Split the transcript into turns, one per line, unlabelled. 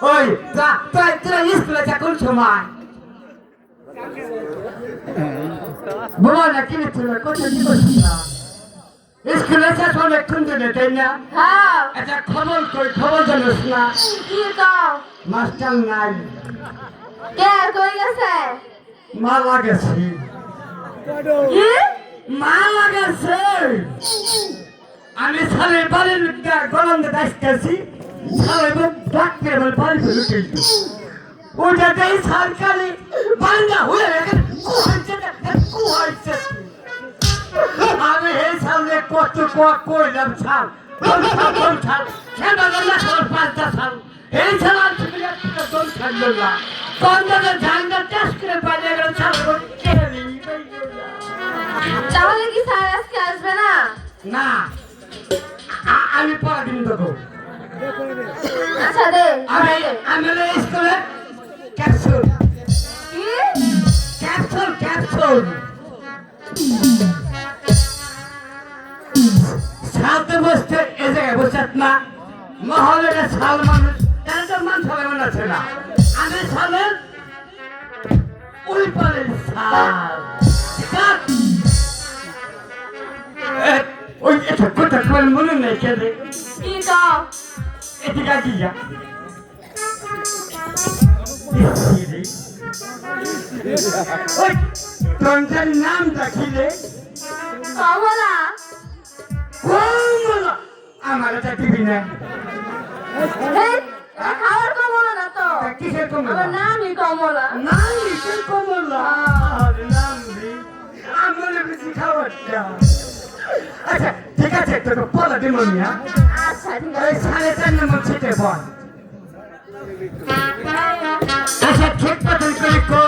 ওই তোরা স্কুলে যা কোন সময় বাবা না কিনে ছিল কোথায় কি করছিস না স্কুলে যা অনেকক্ষণ দিলে তাই না
হ্যাঁ
এটা খবর জানিস না
কি কও
মাস্টার নাই
কে কই গেছে
মা লাগেছে
কি
মা লাগেছে আমি সালে বাড়ির গরম আসতেছি সালে ডাক্তার বলে বাড়ি ফেলে কিন্তু ওটা দেই সরকারি বান্দা হয়ে কুহাইছে আমি এই সামনে কত কইলাম ছাল কেন না পাঁচটা সাল এই সাল দোল ছাড়ল না কন্দাকে ঝান্ডা টেস্ট করে পাইলে গেল ছাল
তাহলে কি স্যার আজকে আসবে না
না আমি পরদিন দেবো
আচ্ছা দে
আমি স্কুলে ক্যাপসুল
কি
ক্যাপসুল সালতে বসতে এ জায়গায় বসত না মহলের সাল মানুষ তারা তো মান সবাই মনে আছে না আমি সালের ওই পারের সাল ওই এটা কথা কল মনে নেই কেঁদে
কি কও
এদিকে যা ওই তোর নাম রাখিলে
কমলা
কমলা আমার এটা দিবি না
এই খাওয়ার কমলা না তো
কিসের কমলা
আমার নামই কমলা
নাম কিসের কমলা নাম দি আমার বেশি খাওয়াটা আচ্ছা ঠিক আছে তোকে পলা দিব না
আচ্ছা ঠিক
ওই
আছে
4:30 নম্বর ছিটে বল আচ্ছা ঠিক কথা করে